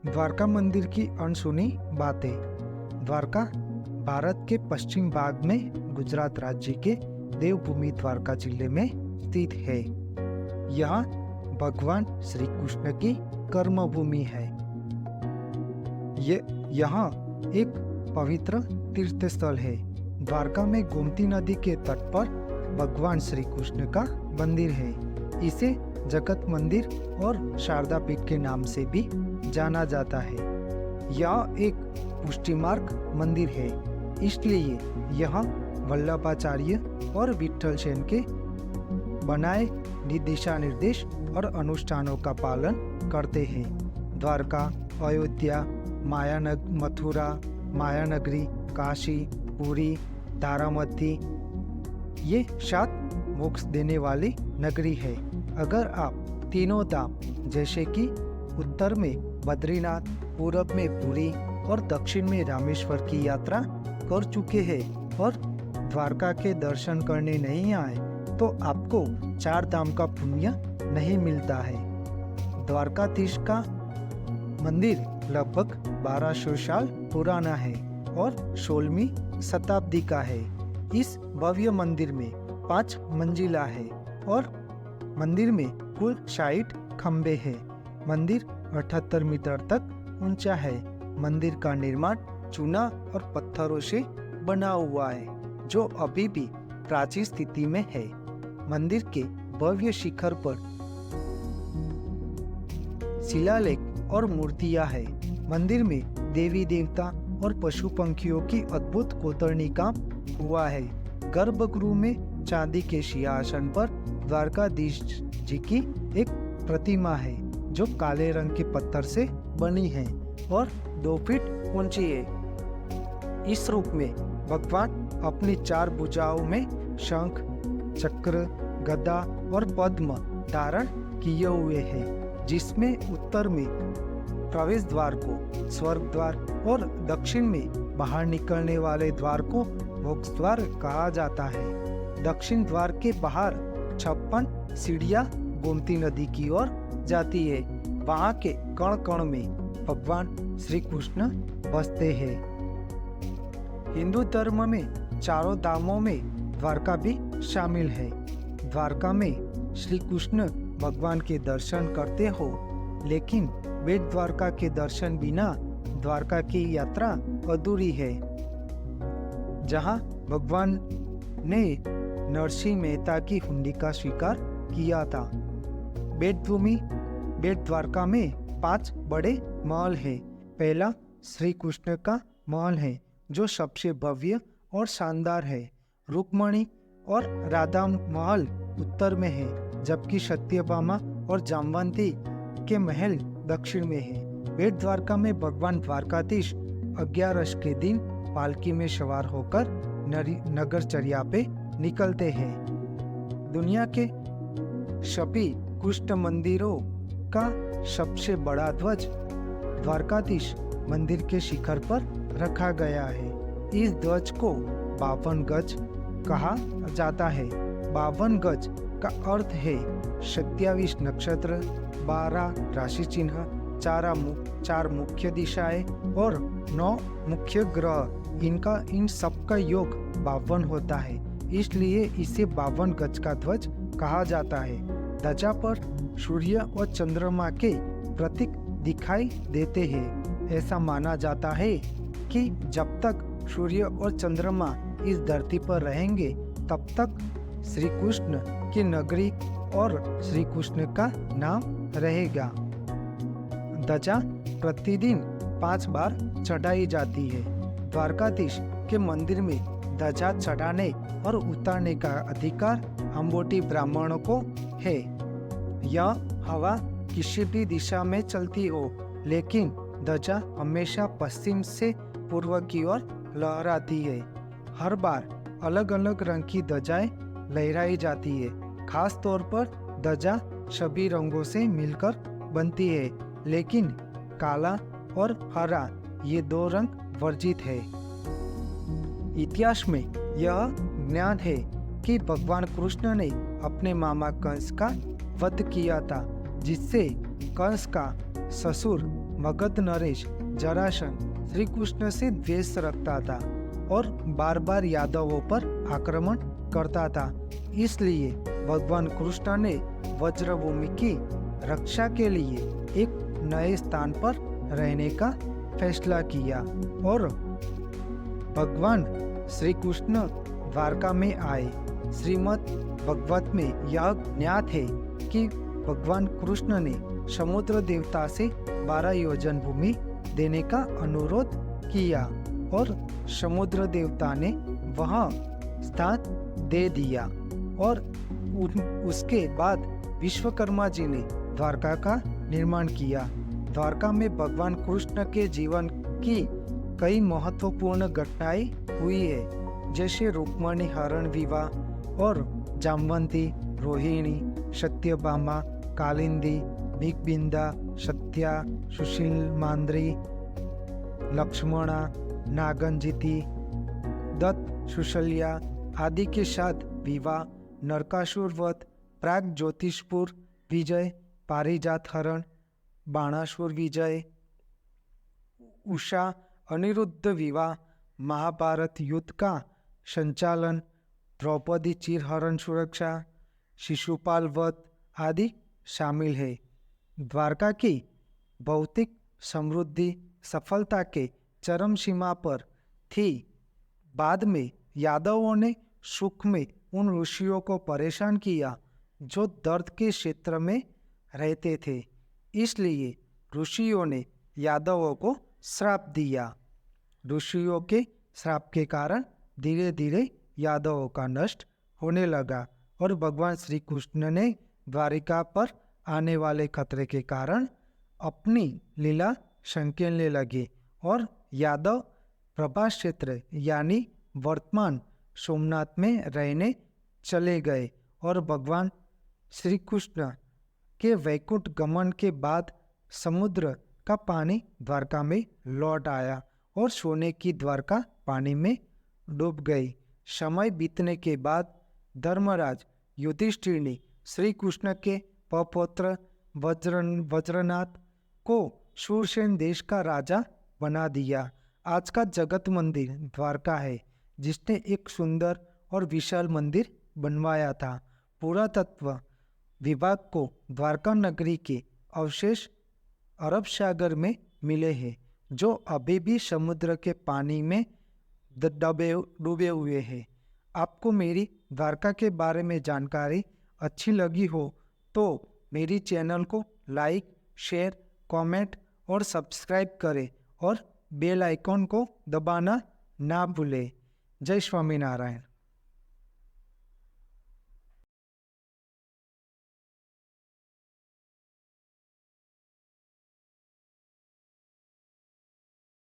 द्वारका मंदिर की अनसुनी बातें। द्वारका भारत के पश्चिम भाग में गुजरात राज्य के देवभूमि द्वारका जिले में स्थित है। यहाँ भगवान श्री कृष्ण की कर्मभूमि है। यहाँ एक पवित्र तीर्थ स्थल है। द्वारका में गोमती नदी के तट पर भगवान श्री कृष्ण का मंदिर है। इसे जगत मंदिर और शारदा पीठ के नाम से भी जाना जाता है। यह एक पुष्टि मार्ग मंदिर है, इसलिए यहाँ वल्लभाचार्य और विठल सेन के बनाए दिशा निर्देश और अनुष्ठानों का पालन करते हैं। द्वारका, अयोध्या, मथुरा, मायानगरी, काशी, पुरी, तारामती ये 7 मोक्ष देने वाली नगरी है। अगर आप तीनों धाम जैसे कि उत्तर में बद्रीनाथ, पूरब में पुरी और दक्षिण में रामेश्वर की यात्रा कर चुके हैं और द्वारका के दर्शन करने नहीं आए तो आपको 4 धाम का पुण्य नहीं मिलता है। द्वारकाधीश का मंदिर लगभग 1200 साल पुराना है और 16वीं शताब्दी का है। इस भव्य मंदिर में 5 मंजिला है और मंदिर में कुल 60 खंबे हैं। मंदिर 78 मीटर तक ऊंचा है। मंदिर का निर्माण चूना और पत्थरों से बना हुआ है, जो अभी भी प्राचीन स्थिति में है। मंदिर के भव्य शिखर पर शिलालेख और मूर्तियां है। मंदिर में देवी देवता और पशु पंखियों की अद्भुत कोतरनी काम हुआ है। गर्भगृह में चांदी के सिंहासन पर द्वारकाधीश जी की एक प्रतिमा है, जो काले रंग के पत्थर से बनी है और 2 फीट ऊंची है। इस रूप में भगवान अपनी 4 भुजाओं में शंख, चक्र, गदा और पद्म धारण किए हुए हैं, जिसमें उत्तर में प्रवेश द्वार को स्वर्ग द्वार और दक्षिण में बाहर निकलने वाले द्वार को मोक्ष द्वार कहा जाता है। दक्षिण द्वार के बाहर 56 सीढ़ियां गोमती नदी की ओर जाती है। वहाँ के कण कण में भगवान श्री कृष्ण बसते हैं। हिंदू धर्म में चारों धामों में द्वारका भी शामिल है। द्वारका में श्री कृष्ण भगवान के दर्शन करते हो, लेकिन बेट द्वारका के दर्शन बिना द्वारका की यात्रा अधूरी है। जहाँ भगवान ने नरसिंह मेहता की हुंडी का स्वीकार किया था। बेट द्वारका में 5 बड़े महल हैं। पहला श्री कृष्ण का महल है, जो सबसे भव्य और शानदार है। रुक्मणी और राधा महल उत्तर में है, जबकि सत्यभामा और जामवंती के महल दक्षिण में है। बेट द्वारका में भगवान द्वारकाधीश 11 के दिन पालकी में सवार होकर नगरचर्या पे निकलते हैं। दुनिया के सभी कृष्ण मंदिरों का सबसे बड़ा ध्वज द्वारकाधीश मंदिर के शिखर पर रखा गया है। इस ध्वज को 52 गज कहा जाता है। 52 गज का अर्थ है 27 नक्षत्र, 12 राशि चिन्ह, 4 मुख्य दिशाएं और 9 मुख्य ग्रह। इन सब का योग 52 होता है, इसलिए इसे 52 गज का ध्वज कहा जाता है। ध्वजा पर सूर्य और चंद्रमा के प्रतीक दिखाई देते हैं। ऐसा माना जाता है कि जब तक सूर्य और चंद्रमा इस धरती पर रहेंगे, तब तक श्री कृष्ण की नगरी और श्री कृष्ण का नाम रहेगा। ध्वजा प्रतिदिन 5 बार चढ़ाई जाती है। द्वारकाधीश के मंदिर में ध्वजा चढ़ाने और उतारने का अधिकार अंबोटी ब्राह्मणों को है। यह हवा किसी भी दिशा में चलती हो, लेकिन ध्वजा हमेशा पश्चिम से पूर्व की ओर लहराती है। हर बार अलग अलग रंग की ध्वजाएं लहराई जाती है। खास तौर पर ध्वजा सभी रंगों से मिलकर बनती है, लेकिन काला और हरा ये 2 रंग वर्जित है। इतिहास में यह ज्ञात है कि भगवान कृष्ण ने अपने मामा कंस का वध किया था, जिससे कंस का ससुर मगध नरेश जरासंध श्री कृष्ण से द्वेष रखता था और बार बार यादवों पर आक्रमण करता था। इसलिए भगवान कृष्ण ने वज्रभूमि की रक्षा के लिए एक नए स्थान पर रहने का फैसला किया और भगवान श्री कृष्ण द्वारका में आए। श्रीमद् भागवत में यह ज्ञात है कि भगवान कृष्ण ने समुद्र देवता से 12 योजन भूमि देने का अनुरोध किया और समुद्र देवता ने वह स्थान दे दिया और उसके बाद विश्वकर्मा जी ने द्वारका का निर्माण किया। द्वारका में भगवान कृष्ण के जीवन की कई महत्वपूर्ण घटनाएं हुई है, जैसे रुक्मणी हरण विवाह और जामवंती, रोहिणी, सत्यभामा, कालिंदी, भिकबिंदा, सत्या, सुशील मांद्री, लक्ष्मणा, नागनजिती, दत्त सुशल्या आदि के साथ विवाह, नरकासुर वध, प्राग ज्योतिषपुर विजय, पारिजात हरण, बाणासुर विजय, उषा अनिरुद्ध विवाह, महाभारत युद्ध का संचालन, द्रौपदी चिरहरण सुरक्षा, शिशुपाल वध आदि शामिल है। द्वारका की भौतिक समृद्धि सफलता के चरम सीमा पर थी। बाद में यादवों ने सुख में उन ऋषियों को परेशान किया जो दर्द के क्षेत्र में रहते थे। इसलिए ऋषियों ने यादवों को श्राप दिया। ऋषियों के श्राप के कारण धीरे धीरे यादवों का नष्ट होने लगा और भगवान श्री कृष्ण ने द्वारिका पर आने वाले खतरे के कारण अपनी लीला संकेलने लगे और यादव प्रभास क्षेत्र यानी वर्तमान सोमनाथ में रहने चले गए और भगवान श्री कृष्ण के वैकुंठ गमन के बाद समुद्र का पानी द्वारका में लौट आया और सोने की द्वारका पानी में डूब गई। समय बीतने के बाद धर्मराज युधिष्ठिर ने श्री कृष्ण के पौत्र वज्रनाथ को शूरसेन देश का राजा बना दिया। आज का जगत मंदिर द्वारका है, जिसने एक सुंदर और विशाल मंदिर बनवाया था। पुरातत्व विभाग को द्वारका नगरी के अवशेष अरब सागर में मिले हैं, जो अभी भी समुद्र के पानी में डूबे हुए हैं। आपको मेरी द्वारका के बारे में जानकारी अच्छी लगी हो तो मेरी चैनल को लाइक, शेयर, कमेंट और सब्सक्राइब करें और बेल आइकॉन को दबाना ना भूलें। जय स्वामीनारायण।